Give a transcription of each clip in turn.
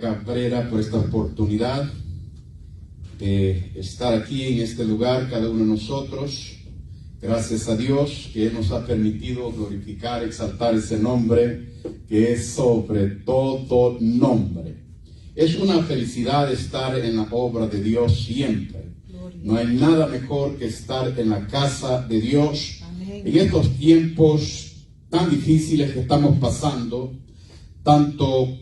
Cabrera por esta oportunidad de estar aquí en este lugar, cada uno de nosotros. Gracias a Dios que nos ha permitido glorificar, exaltar ese nombre que es sobre todo nombre. Es una felicidad estar en la obra de Dios siempre. No hay nada mejor que estar en la casa de Dios. Amén. En estos tiempos tan difíciles que estamos pasando, tanto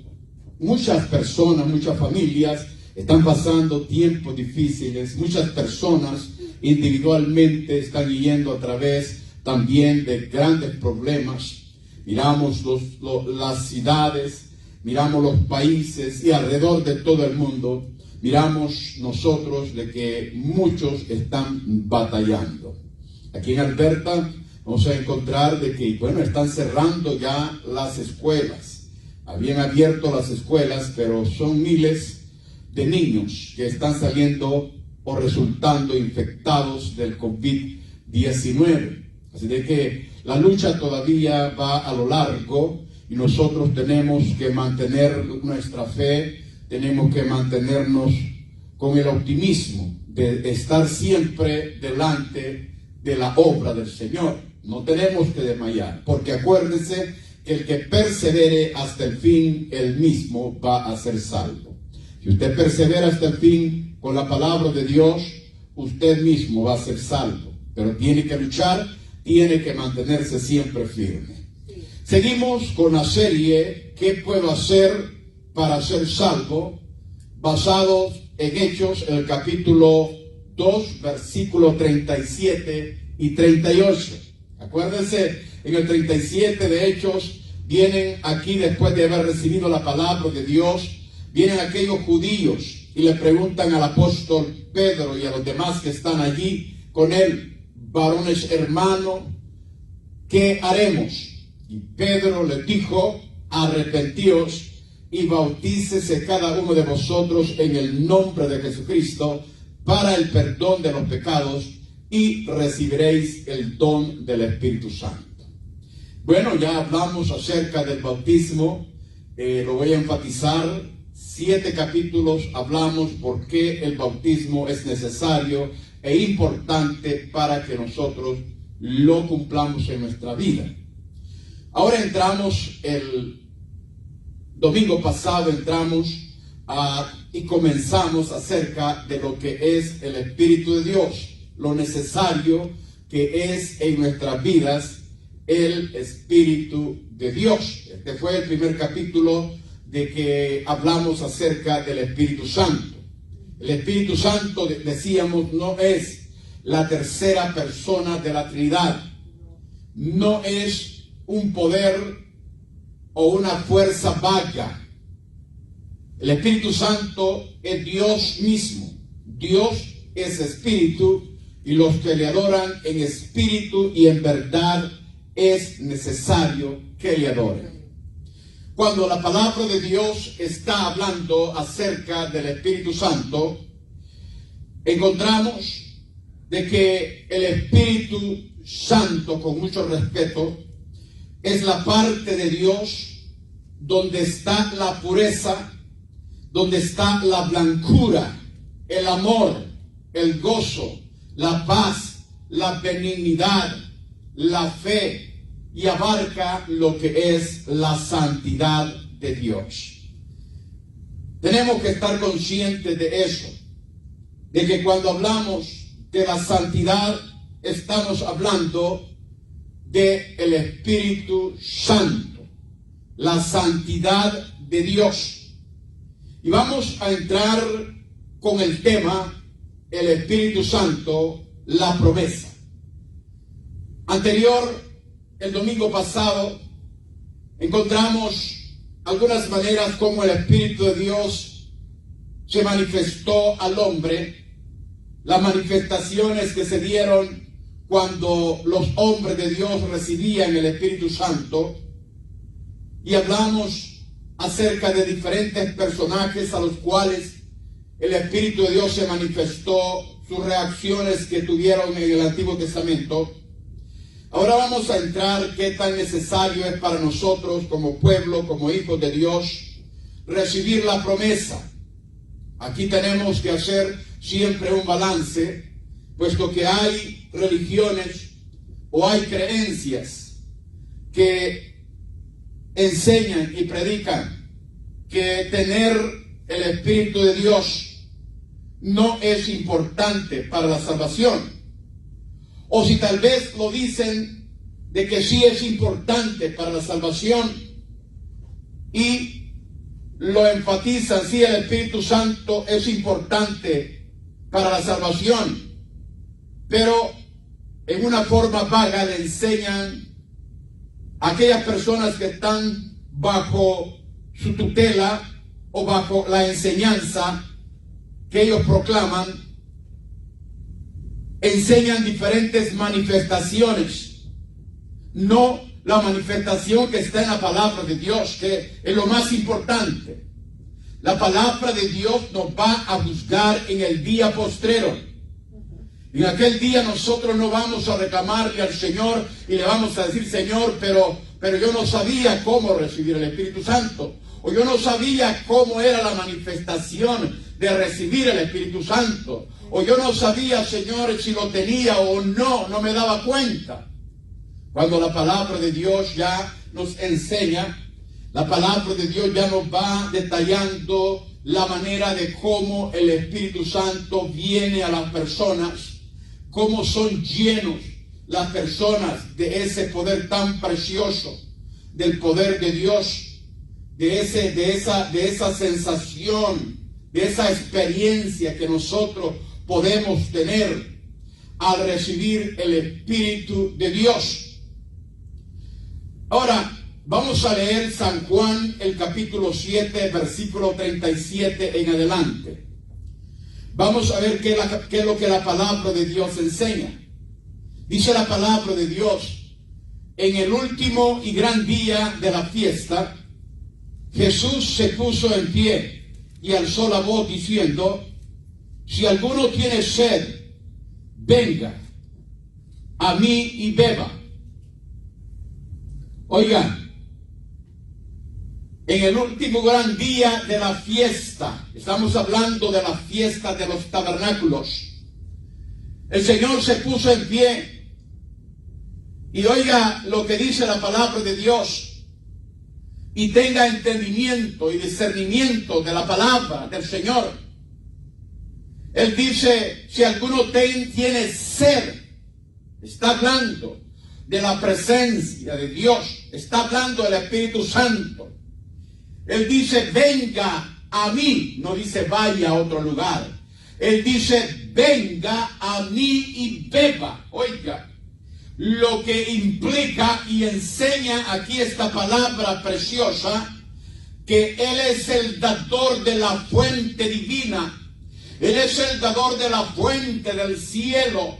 muchas personas, muchas familias están pasando tiempos difíciles. Muchas personas individualmente están yendo a través también de grandes problemas. Miramos las ciudades, miramos los países y alrededor de todo el mundo miramos nosotros de que muchos están batallando. Aquí en Alberta vamos a encontrar de que, están cerrando ya las escuelas. Habían abierto las escuelas, pero son miles de niños que están saliendo o resultando infectados del COVID-19. Así de que la lucha todavía va a lo largo y nosotros tenemos que mantener nuestra fe, tenemos que mantenernos con el optimismo de estar siempre delante de la obra del Señor. No tenemos que desmayar, porque acuérdense que el que persevere hasta el fin, él mismo va a ser salvo. Si usted persevera hasta el fin con la palabra de Dios, usted mismo va a ser salvo. Pero tiene que luchar, tiene que mantenerse siempre firme. Seguimos con la serie ¿Qué puedo hacer para ser salvo? Basados en Hechos, en el capítulo 2, versículos 37 y 38. Acuérdense, en el 37 de Hechos, vienen aquí después de haber recibido la palabra de Dios, vienen aquellos judíos y le preguntan al apóstol Pedro y a los demás que están allí con él: varones hermanos, ¿qué haremos? Y Pedro les dijo: arrepentíos y bautícese cada uno de vosotros en el nombre de Jesucristo para el perdón de los pecados y recibiréis el don del Espíritu Santo. Bueno, ya hablamos acerca del bautismo, lo voy a enfatizar. 7 capítulos hablamos por qué el bautismo es necesario e importante para que nosotros lo cumplamos en nuestra vida. Ahora entramos, el domingo pasado y comenzamos acerca de lo que es el Espíritu de Dios, lo necesario que es en nuestras vidas el Espíritu de Dios. Este fue el primer capítulo de que hablamos acerca del Espíritu Santo. El Espíritu Santo, decíamos, no es la tercera persona de la Trinidad. No es un poder o una fuerza vaga. El Espíritu Santo es Dios mismo. Dios es Espíritu y los que le adoran en espíritu y en verdad es necesario que le adoren. Cuando la palabra de Dios está hablando acerca del Espíritu Santo, encontramos de que el Espíritu Santo, con mucho respeto, es la parte de Dios donde está la pureza, donde está la blancura, el amor, el gozo, la paz, la benignidad, la fe, y abarca lo que es la santidad de Dios. Tenemos que estar conscientes de eso, de que cuando hablamos de la santidad, estamos hablando del Espíritu Santo, la santidad de Dios. Y vamos a entrar con el tema, el Espíritu Santo, la promesa. El domingo pasado, encontramos algunas maneras como el Espíritu de Dios se manifestó al hombre, las manifestaciones que se dieron cuando los hombres de Dios recibían el Espíritu Santo, y hablamos acerca de diferentes personajes a los cuales el Espíritu de Dios se manifestó, sus reacciones que tuvieron en el Antiguo Testamento. Ahora vamos a entrar qué tan necesario es para nosotros como pueblo, como hijos de Dios, recibir la promesa. Aquí tenemos que hacer siempre un balance, puesto que hay religiones o hay creencias que enseñan y predican que tener el Espíritu de Dios no es importante para la salvación. O si tal vez lo dicen de que sí es importante para la salvación y lo enfatizan, sí, el Espíritu Santo es importante para la salvación, pero en una forma vaga le enseñan a aquellas personas que están bajo su tutela o bajo la enseñanza que ellos proclaman, enseñan diferentes manifestaciones, no la manifestación que está en la palabra de Dios, que es lo más importante. La palabra de Dios nos va a juzgar en el día postrero. En aquel día nosotros no vamos a reclamarle al Señor y le vamos a decir: Señor, pero yo no sabía cómo recibir el Espíritu Santo, o yo no sabía cómo era la manifestación de recibir el Espíritu Santo, o yo no sabía, Señor, si lo tenía o no me daba cuenta. Cuando la palabra de Dios ya nos enseña, la palabra de Dios ya nos va detallando la manera de cómo el Espíritu Santo viene a las personas, cómo son llenos las personas de ese poder tan precioso, del poder de Dios, de esa sensación, de esa experiencia que nosotros podemos tener al recibir el Espíritu de Dios. Ahora, vamos a leer San Juan, el capítulo 7, versículo 37 en adelante. Vamos a ver qué es lo que la palabra de Dios enseña. Dice la palabra de Dios: en el último y gran día de la fiesta, Jesús se puso en pie y alzó la voz diciendo: si alguno tiene sed, venga a mí y beba. Oigan, en el último gran día de la fiesta, estamos hablando de la fiesta de los tabernáculos, el Señor se puso en pie. Y oiga lo que dice la palabra de Dios, y tenga entendimiento y discernimiento de la palabra del Señor. Él dice: si alguno tiene sed, está hablando de la presencia de Dios, está hablando del Espíritu Santo. Él dice: venga a mí, no dice vaya a otro lugar. Él dice: venga a mí y beba. Oiga, lo que implica y enseña aquí esta palabra preciosa, que Él es el dador de la fuente divina. Él es el dador de la fuente del cielo.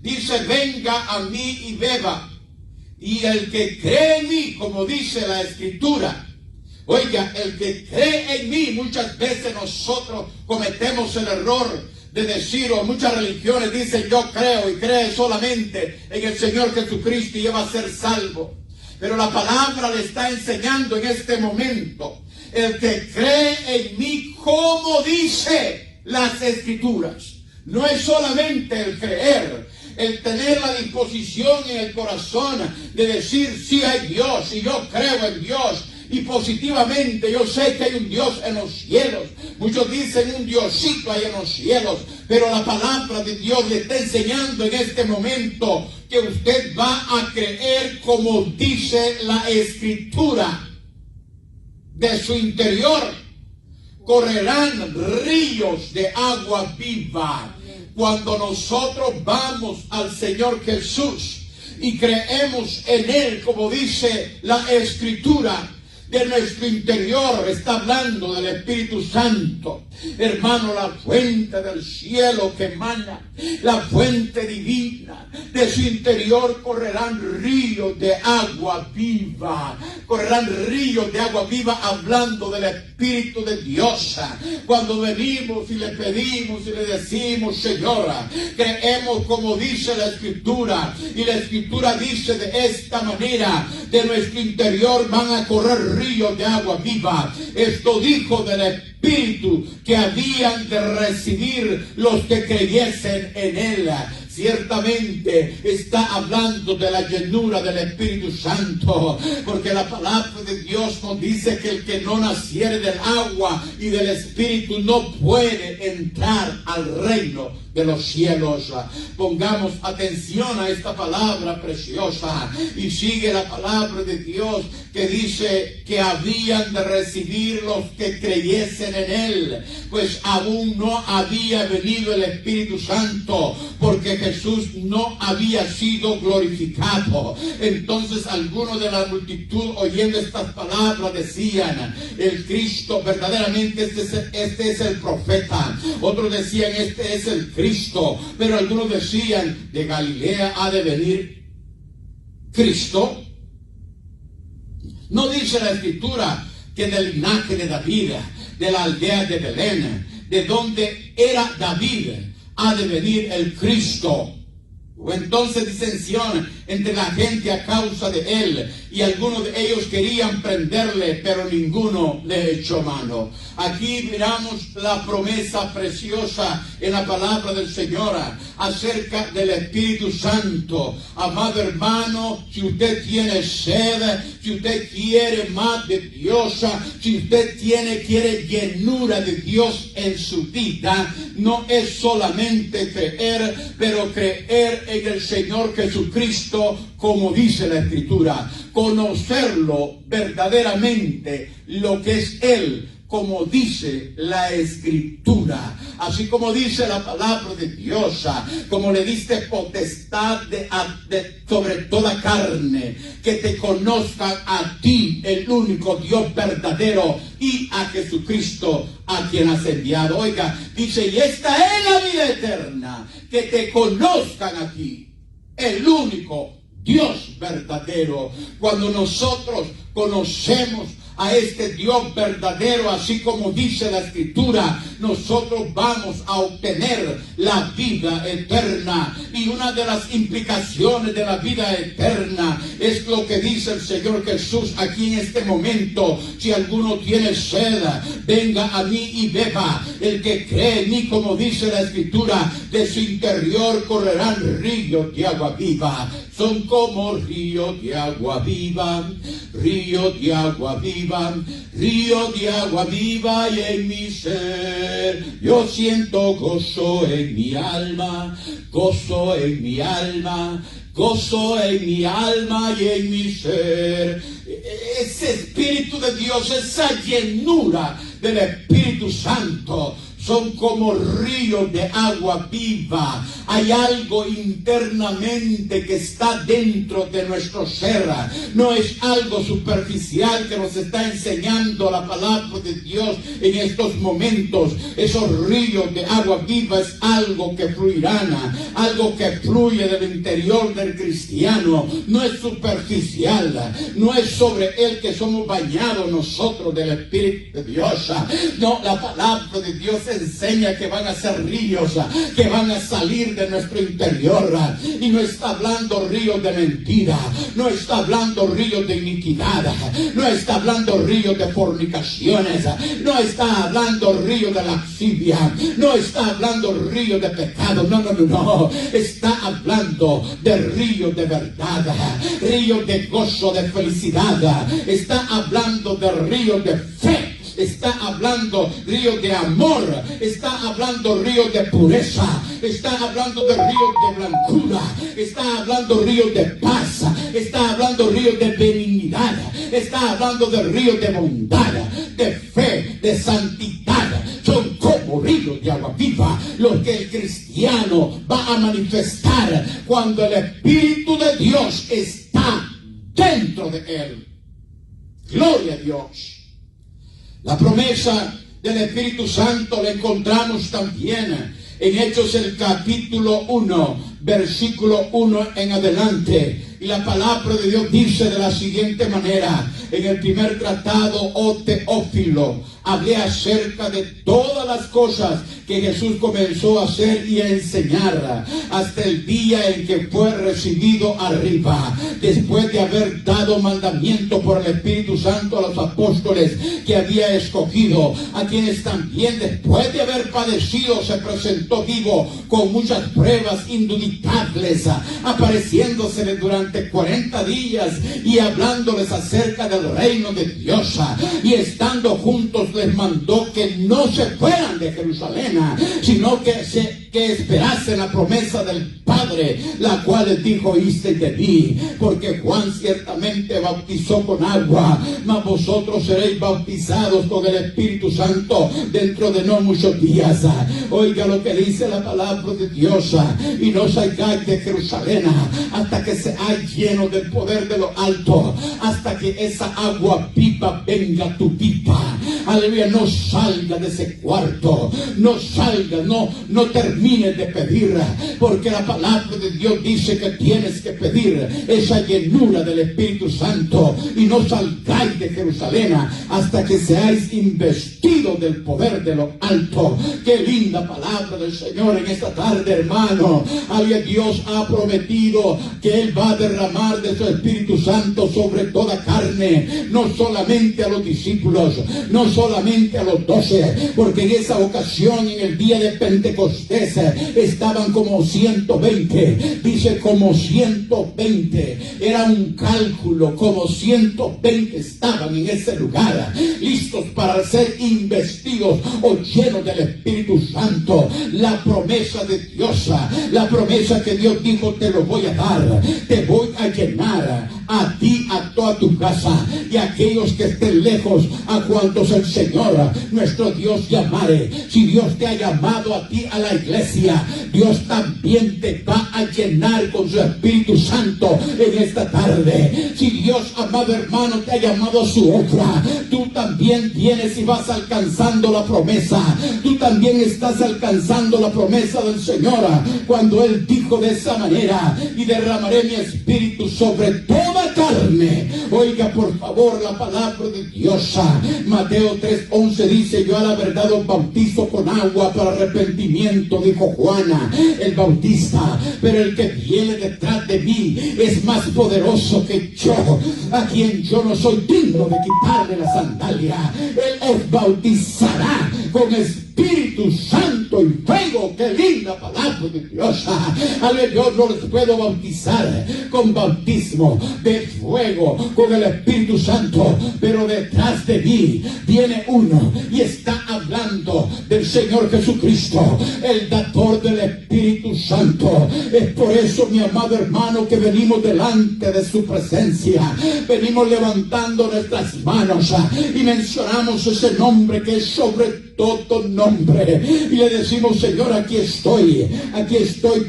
Dice: venga a mí y beba. Y el que cree en mí, como dice la Escritura, oiga, el que cree en mí, muchas veces nosotros cometemos el error de decir, o muchas religiones dicen: yo creo, y cree solamente en el Señor Jesucristo y ya va a ser salvo. Pero la palabra le está enseñando en este momento: el que cree en mí, como dice las Escrituras. No es solamente el creer, el tener la disposición en el corazón de decir: sí hay Dios y yo creo en Dios, y positivamente yo sé que hay un Dios en los cielos. Muchos dicen un Diosito ahí en los cielos, pero la palabra de Dios le está enseñando en este momento que usted va a creer como dice la Escritura. De su interior correrán ríos de agua viva. Cuando nosotros vamos al Señor Jesús y creemos en Él, como dice la Escritura, de nuestro interior está hablando del Espíritu Santo. Hermano, la fuente del cielo que emana, la fuente divina, de su interior correrán ríos de agua viva. Correrán ríos de agua viva, hablando del Espíritu de Dios. Cuando venimos y le pedimos y le decimos: Señora, creemos como dice la Escritura, y la Escritura dice de esta manera: de nuestro interior van a correr río de agua viva. Esto dijo del Espíritu que habían de recibir los que creyesen en él. Ciertamente está hablando de la llenura del Espíritu Santo, porque la palabra de Dios nos dice que el que no naciere del agua y del Espíritu no puede entrar al reino de los cielos. Pongamos atención a esta palabra preciosa, y sigue la palabra de Dios que dice que habían de recibir los que creyesen en él, pues aún no había venido el Espíritu Santo, porque Jesús no había sido glorificado. Entonces algunos de la multitud, oyendo estas palabras, decían: el Cristo, verdaderamente este es el profeta. Otros decían: este es el Cristo. Pero algunos decían: de Galilea ha de venir Cristo. ¿No dice la Escritura que del linaje de David, de la aldea de Belén, de donde era David, ha de venir el Cristo? O entonces disensión entre la gente a causa de él, y algunos de ellos querían prenderle, pero ninguno le echó mano. Aquí miramos la promesa preciosa en la palabra del Señor acerca del Espíritu Santo. Amado hermano, si usted tiene sed, si usted quiere más de Dios, si usted quiere llenura de Dios en su vida, no es solamente creer, pero creer en el Señor Jesucristo, como dice la Escritura, conocerlo verdaderamente, lo que es Él, como dice la Escritura, así como dice la palabra de Dios, como le diste potestad sobre toda carne, que te conozcan a ti, el único Dios verdadero, y a Jesucristo, a quien has enviado. Oiga, dice: y esta es la vida eterna, que te conozcan a ti, el único Dios verdadero. Cuando nosotros conocemos a este Dios verdadero, así como dice la Escritura, nosotros vamos a obtener la vida eterna. Y una de las implicaciones de la vida eterna es lo que dice el Señor Jesús aquí en este momento: si alguno tiene sed, venga a mí y beba. El que cree en mí, como dice la Escritura, de su interior correrán ríos de agua viva. Son como ríos de agua viva, ríos de agua viva, río de agua viva, y en mi ser yo siento gozo en mi alma, gozo en mi alma, gozo en mi alma y en mi ser. Ese Espíritu de Dios, esa llenura del Espíritu Santo, son como ríos de agua viva. Hay algo internamente que está dentro de nuestro ser. No es algo superficial que nos está enseñando la palabra de Dios en estos momentos. Esos ríos de agua viva es algo que fluirán, algo que fluye del interior del cristiano. No es superficial, no es sobre él que somos bañados nosotros del Espíritu de Dios. No, la palabra de Dios enseña que van a ser ríos que van a salir de nuestro interior, y no está hablando ríos de mentira, no está hablando ríos de iniquidad, no está hablando ríos de fornicaciones, no está hablando ríos de lascivia, no está hablando ríos de pecado, no, está hablando de ríos de verdad, ríos de gozo, de felicidad, está hablando de ríos de fe, está hablando ríos de amor, está hablando ríos de pureza, está hablando de ríos de blancura, está hablando ríos de paz, está hablando ríos de benignidad, está hablando de ríos de bondad, de fe, de santidad. Son como ríos de agua viva los que el cristiano va a manifestar cuando el Espíritu de Dios está dentro de él. Gloria a Dios. La promesa del Espíritu Santo la encontramos también en Hechos el capítulo 1, versículo 1 en adelante. Y la palabra de Dios dice de la siguiente manera: en el primer tratado, oh Teófilo, hablé acerca de todas las cosas que Jesús comenzó a hacer y a enseñar hasta el día en que fue recibido arriba, después de haber dado mandamiento por el Espíritu Santo a los apóstoles que había escogido, a quienes también después de haber padecido se presentó vivo con muchas pruebas indubitables, apareciéndoseles durante 40 días y hablándoles acerca del reino de Dios, y estando juntos les mandó que no se fueran de Jerusalén, sino que esperasen la promesa del Padre, la cual les dijo: oísteis de mí, porque Juan ciertamente bautizó con agua, mas vosotros seréis bautizados con el Espíritu Santo dentro de no muchos días. Oiga lo que dice la palabra de Dios: y no salgáis de Jerusalén hasta que seáis llenos del poder de lo alto, hasta que esa agua viva venga a tu vida. Aleluya, no salga de ese cuarto, no salga, no termines de pedir, porque la palabra de Dios dice que tienes que pedir esa llenura del Espíritu Santo, y no salgáis de Jerusalén hasta que seáis investidos del poder de lo alto. Qué linda palabra del Señor en esta tarde, hermano. Aleluya, Dios ha prometido que Él va a derramar de su Espíritu Santo sobre toda carne, no solamente a los discípulos, no solamente a los 12, porque en esa ocasión, en el día de Pentecostés, estaban como 120, dice como 120, era un cálculo, como 120 estaban en ese lugar, listos para ser investidos o llenos del Espíritu Santo. La promesa de Dios, la promesa que Dios dijo: te lo voy a dar, te voy a llenar a ti, a toda tu casa, y a aquellos que estén lejos, a cuantos el Señor nuestro Dios llamare. Si Dios te ha llamado a ti a la iglesia, Dios también te va a llenar con su Espíritu Santo en esta tarde. Si Dios, amado hermano, te ha llamado a su obra, tú también tienes y vas alcanzando la promesa. Tú también estás alcanzando la promesa del Señor, cuando Él dijo de esa manera: y derramaré mi Espíritu sobre toda carne. Oiga por favor la palabra de Dios. Mateo 3:11 dice: yo a la verdad os bautizo con agua para arrepentimiento, dijo Juana el Bautista, pero el que viene detrás de mí es más poderoso que yo, a quien yo no soy digno de quitarle la sandalia. Él os bautizará con Espíritu Santo y fuego. Qué linda palabra de Dios. Aleluya, yo no les puedo bautizar con bautismo de fuego, con el Espíritu Santo, pero detrás de mí viene uno y está hablando del Señor Jesucristo, el dador del Espíritu Santo. Es por eso, mi amado hermano, que venimos delante de su presencia, venimos levantando nuestras manos y mencionamos ese nombre que es sobre todo nombre, y le decimos: Señor, aquí estoy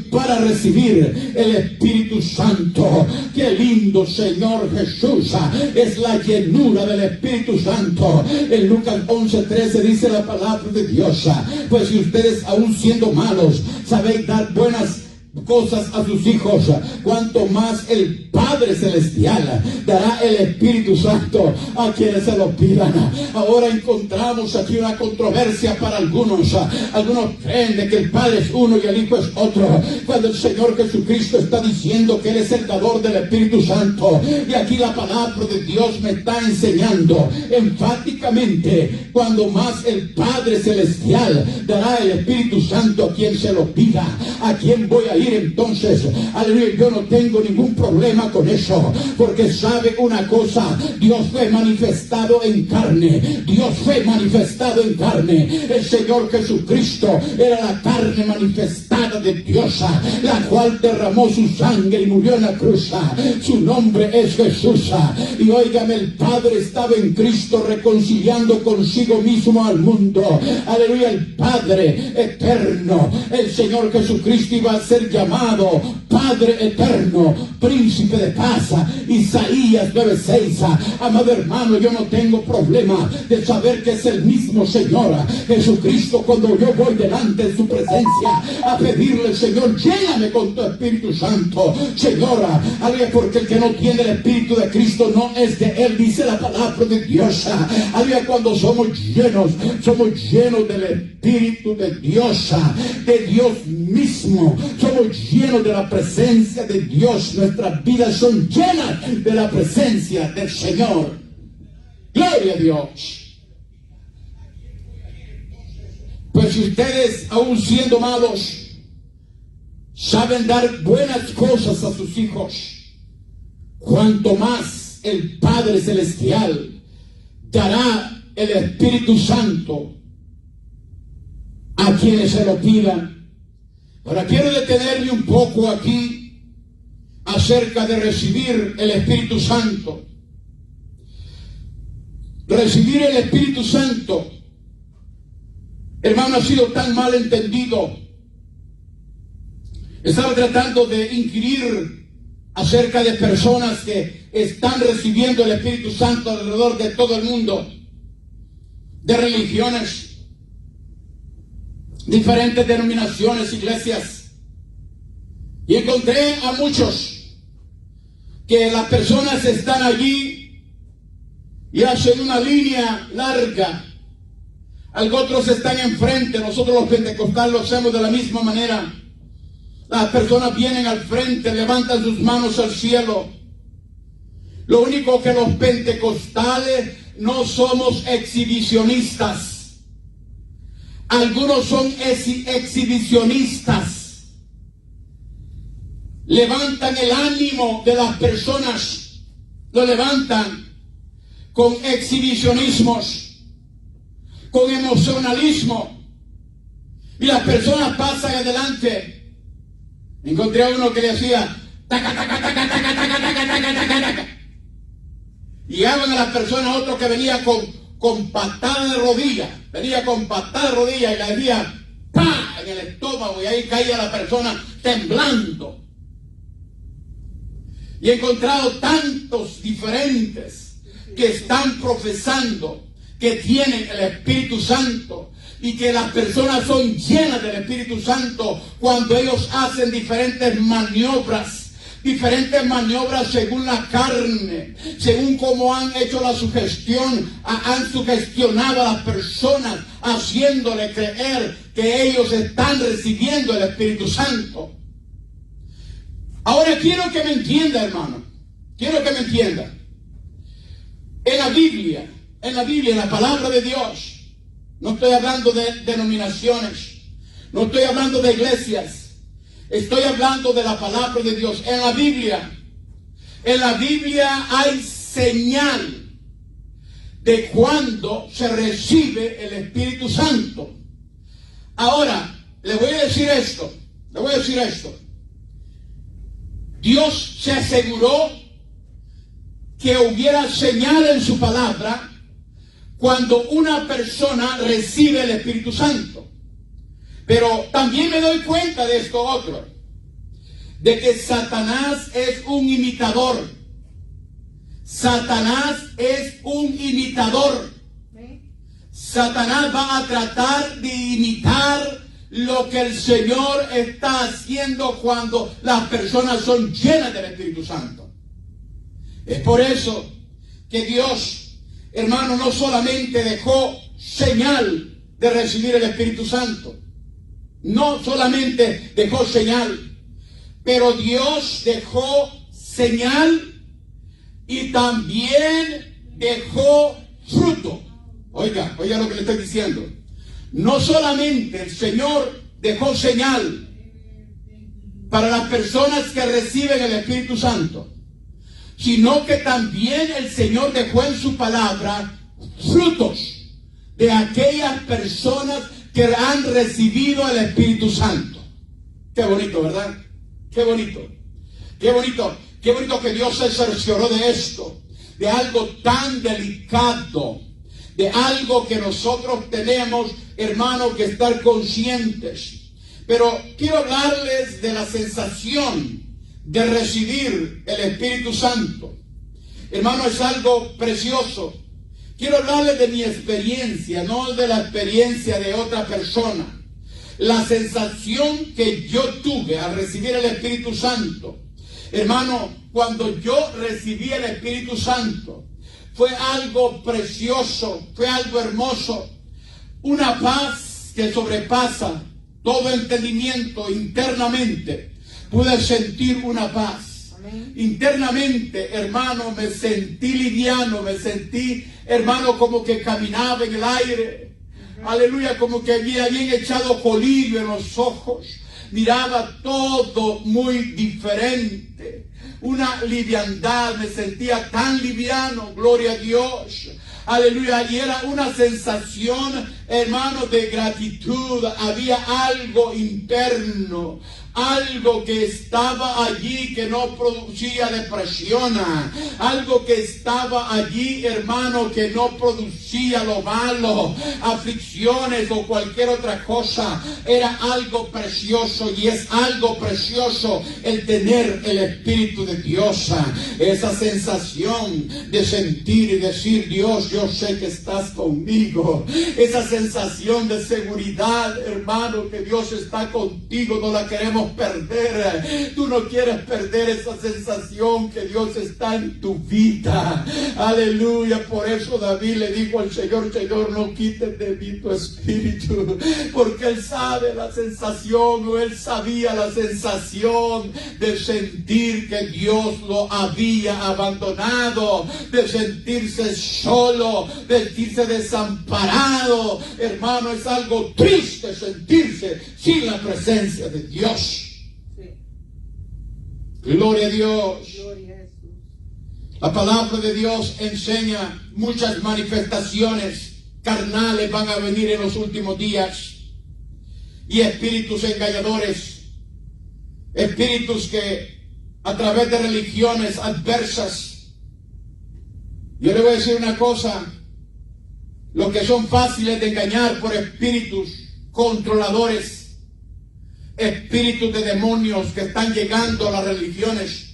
para recibir el Espíritu Santo. Qué lindo, Señor Jesús, es la llenura del Espíritu Santo. En Lucas 11:13 dice la palabra de Dios: pues si ustedes, aun siendo malos, sabéis dar buenas cosas a sus hijos, cuanto más el Padre Celestial dará el Espíritu Santo a quienes se lo pidan. Ahora encontramos aquí una controversia para algunos. Algunos creen de que el Padre es uno y el Hijo es otro, cuando el Señor Jesucristo está diciendo que Él es el dador del Espíritu Santo. Y aquí la palabra de Dios me está enseñando enfáticamente: cuando más el Padre Celestial dará el Espíritu Santo a quien se lo pida. ¿A quién voy a ir entonces? Aleluya, yo no tengo ningún problema con eso, porque sabe una cosa: Dios fue manifestado en carne. Dios fue manifestado en carne. El Señor Jesucristo era la carne manifestada de Dios, la cual derramó su sangre y murió en la cruz. Su nombre es Jesús. Y óigame, el Padre estaba en Cristo reconciliando consigo mismo al mundo. Aleluya, el Padre eterno, el Señor Jesucristo, iba a ser llamado Padre eterno, príncipe de paz. Isaías 9:6. Amado hermano, yo no tengo problema de saber que es el mismo Señor Jesucristo cuando yo voy delante de su presencia a pedirle: Señor, lléname con tu Espíritu Santo. Señora, porque el que no tiene el Espíritu de Cristo no es de él, dice la palabra de Dios. Cuando somos llenos del Espíritu de Dios mismo, somos llenos de la presencia de Dios. Nuestras vidas son llenas de la presencia del Señor. Gloria a Dios. Pues si ustedes, aún siendo malos, saben dar buenas cosas a sus hijos, cuanto más el Padre Celestial dará el Espíritu Santo a quienes se lo pidan. Ahora quiero detenerme un poco aquí acerca de recibir el Espíritu Santo. Recibir el Espíritu Santo, hermano, ha sido tan mal entendido. Estaba tratando de inquirir acerca de personas que están recibiendo el Espíritu Santo alrededor de todo el mundo, de religiones, diferentes denominaciones, iglesias, y encontré a muchos que las personas están allí y hacen una línea larga. Otros están enfrente. Nosotros los pentecostales lo hacemos de la misma manera. Las personas vienen al frente, levantan sus manos al cielo. Lo único que los pentecostales no somos exhibicionistas. Algunos son exhibicionistas. Levantan el ánimo de las personas. Lo levantan con exhibicionismos, con emocionalismo. Y las personas pasan adelante. Encontré a uno que le hacía taca, taca, taca, taca, taca, taca, taca, taca, taca. Y llegaban a las personas, otro que venía con patada de rodilla. Venía con patada de rodilla y le hacía ¡pah! En el estómago, y ahí caía la persona temblando. Y he encontrado tantos diferentes que están profesando que tienen el Espíritu Santo y que las personas son llenas del Espíritu Santo cuando ellos hacen diferentes maniobras según la carne, según cómo han hecho la sugestión, han sugestionado a las personas, haciéndole creer que ellos están recibiendo el Espíritu Santo. Ahora quiero que me entienda, hermano, quiero que me entienda. En la Biblia, en la palabra de Dios, no estoy hablando de denominaciones, no estoy hablando de iglesias, estoy hablando de la palabra de Dios. En la Biblia hay señal de cuando se recibe el Espíritu Santo. Ahora, le voy a decir esto. Dios se aseguró que hubiera señal en su palabra cuando una persona recibe el Espíritu Santo. Pero también me doy cuenta de esto otro, de que Satanás es un imitador. Satanás es un imitador. Satanás va a tratar de imitar lo que el Señor está haciendo cuando las personas son llenas del Espíritu Santo. Es por eso que Dios, hermano, no solamente dejó señal de recibir el Espíritu Santo, no solamente dejó señal, pero Dios dejó señal y también dejó fruto. Oiga lo que le estoy diciendo. No solamente el Señor dejó señal para las personas que reciben el Espíritu Santo, sino que también el Señor dejó en su palabra frutos de aquellas personas que han recibido el Espíritu Santo. Qué bonito, ¿verdad? Qué bonito. Qué bonito. Qué bonito que Dios se cercioró de esto, de algo tan delicado, de algo que nosotros tenemos, hermanos, que estar conscientes. Pero quiero hablarles de la sensación de recibir el Espíritu Santo, hermano, es algo precioso. Quiero hablarles de mi experiencia, no de la experiencia de otra persona. La sensación que yo tuve al recibir el Espíritu Santo, hermano, cuando yo recibí el Espíritu Santo, fue algo precioso, fue algo hermoso. Una paz que sobrepasa todo entendimiento internamente. Pude sentir una paz. Amén. Internamente, hermano, me sentí liviano, me sentí, hermano, como que caminaba en el aire. Aleluya, como que había bien echado colirio en los ojos. Miraba todo muy diferente. Una liviandad, me sentía tan liviano, gloria a Dios. Aleluya, y era una sensación, hermano, de gratitud. Había algo interno, algo que estaba allí que no producía depresión, algo que estaba allí, hermano, que no producía lo malo, aflicciones o cualquier otra cosa. Era algo precioso, y es algo precioso el tener el Espíritu de Dios. Esa sensación de sentir y decir: Dios, yo sé que estás conmigo. Esa sensación de seguridad, hermano, que Dios está contigo, no la queremos perder. Tú no quieres perder esa sensación que Dios está en tu vida. Aleluya. Por eso David le dijo al Señor: Señor, no quites de mí tu espíritu, porque él sabe la sensación, o él sabía la sensación de sentir que Dios lo había abandonado, de sentirse solo, de sentirse desamparado. Hermano, es algo triste sentirse sin la presencia de Dios. Gloria a Dios. Gloria a Jesús. La palabra de Dios enseña muchas manifestaciones carnales van a venir en los últimos días, y espíritus engañadores, espíritus que a través de religiones adversas. Yo le voy a decir una cosa: los que son fáciles de engañar por espíritus controladores, espíritus de demonios que están llegando a las religiones,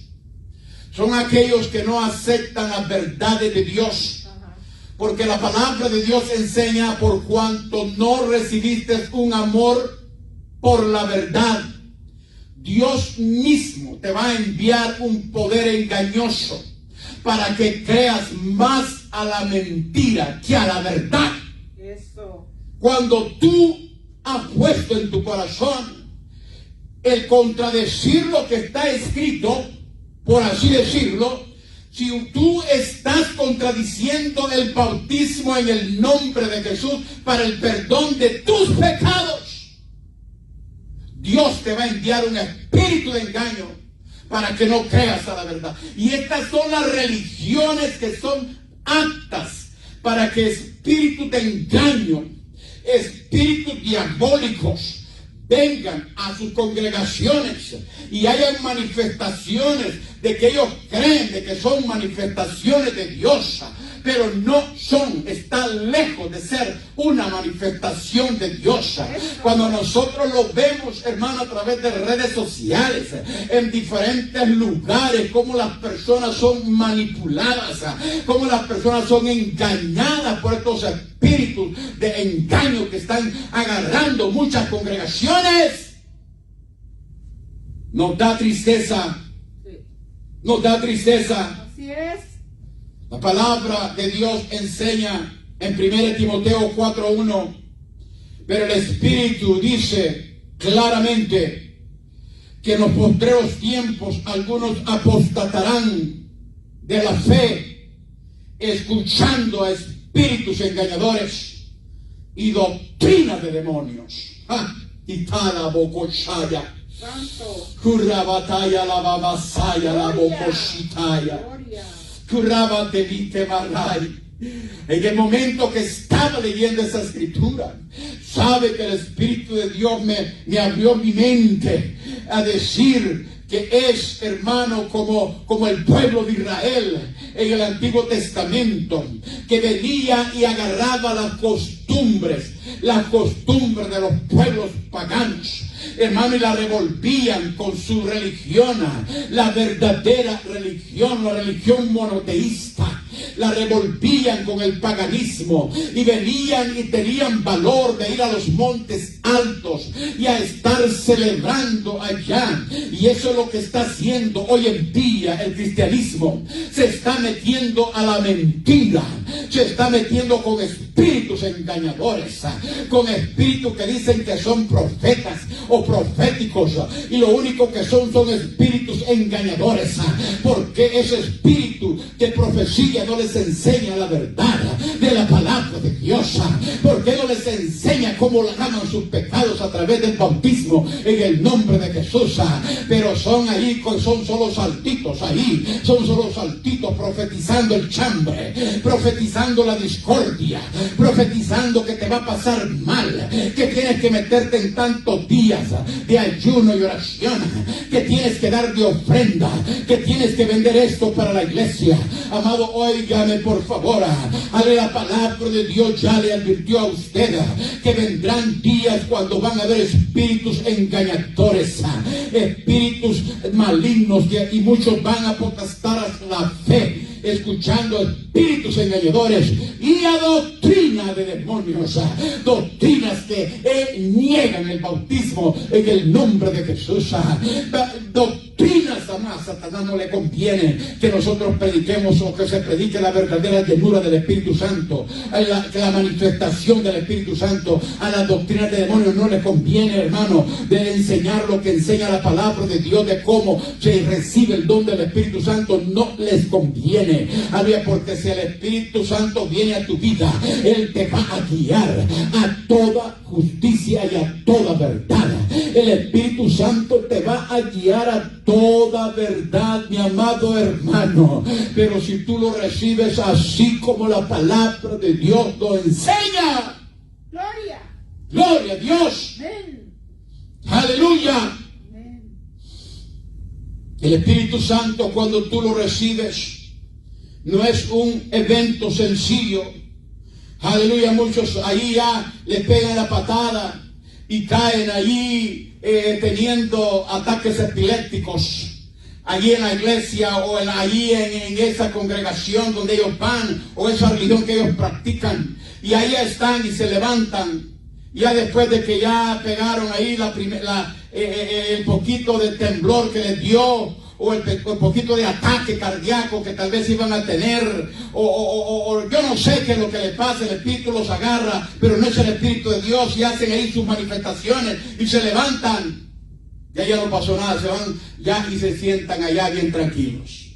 son aquellos que no aceptan las verdades de Dios. Porque la palabra de Dios enseña: por cuanto no recibiste un amor por la verdad, Dios mismo te va a enviar un poder engañoso para que creas más a la mentira que a la verdad. Eso. Cuando tú has puesto en tu corazón el contradecir lo que está escrito, por así decirlo, si tú estás contradiciendo el bautismo en el nombre de Jesús para el perdón de tus pecados, Dios te va a enviar un espíritu de engaño para que no creas a la verdad. Y estas son las religiones que son aptas para que espíritus de engaño, espíritus diabólicos, vengan a sus congregaciones y hayan manifestaciones de que ellos creen de que son manifestaciones de Dios, pero no son, están lejos de ser una manifestación de Dios. Cuando nosotros lo vemos, hermano, a través de redes sociales, en diferentes lugares, cómo las personas son manipuladas, cómo las personas son engañadas por estos espíritus de engaño que están agarrando muchas congregaciones, nos da tristeza. Nos da tristeza. Así es. La palabra de Dios enseña en 1 Timoteo 4:1, pero el Espíritu dice claramente que en los postreros tiempos algunos apostatarán de la fe, escuchando a espíritus engañadores y doctrinas de demonios. Y tal bocochaya. Currabataya la babasaya la bocochitaya. Currabatevite maray. En el momento que estaba leyendo esa escritura, sabe que el Espíritu de Dios me abrió mi mente a decir que es, hermano, como el pueblo de Israel en el Antiguo Testamento, que venía y agarraba las costumbres de los pueblos paganos, hermano, y la revolvían con su religión, la verdadera religión, la religión monoteísta. La revolvían con el paganismo y venían y tenían valor de ir a los montes altos y a estar celebrando allá. Y eso es lo que está haciendo hoy en día el cristianismo. Se está metiendo a la mentira, se está metiendo con espíritus engañadores, con espíritus que dicen que son profetas o proféticos, y lo único que son espíritus engañadores, porque ese espíritu de profecía no les enseña la verdad de la palabra de Dios. Porque no les enseña cómo lavan sus pecados a través del bautismo en el nombre de Jesús. Pero son ahí, son solo saltitos ahí, son solo saltitos profetizando el chambre, profetizando la discordia, profetizando que te va a pasar mal, que tienes que meterte en tantos días de ayuno y oración, que tienes que dar de ofrenda, que tienes que vender esto para la iglesia. Amado, óigame por favor, la palabra de Dios ya le advirtió a usted que vendrán días cuando van a haber espíritus engañadores, espíritus malignos, y muchos van a apostar la fe, escuchando espíritus engañadores y a doctrina de demonios, doctrinas que niegan el bautismo en el nombre de Jesús, doctrinas. A Satanás no le conviene que nosotros prediquemos o que se predique la verdadera llenura del Espíritu Santo, la manifestación del Espíritu Santo. A las doctrinas de demonios no le conviene, hermano, de enseñar lo que enseña la palabra de Dios, de cómo se recibe el don del Espíritu Santo. No les conviene, aleluya, porque si el Espíritu Santo viene a tu vida, Él te va a guiar a toda justicia y a toda verdad. El Espíritu Santo te va a guiar a toda verdad, mi amado hermano. Pero si tú lo recibes así como la palabra de Dios lo enseña, gloria a Dios. Amén. Aleluya. Amén. El Espíritu Santo, cuando tú lo recibes, no es un evento sencillo. Aleluya. Muchos ahí ya le pegan la patada y caen allí teniendo ataques epilépticos allí en la iglesia o allí en esa congregación donde ellos van, o esa religión que ellos practican, y ahí están y se levantan ya después de que ya pegaron ahí el poquito de temblor que les dio, o el poquito de ataque cardíaco que tal vez iban a tener, o yo no sé qué es lo que les pasa. El Espíritu los agarra, pero no es el Espíritu de Dios, y hacen ahí sus manifestaciones y se levantan. Ya no pasó nada, se van ya y se sientan allá bien tranquilos.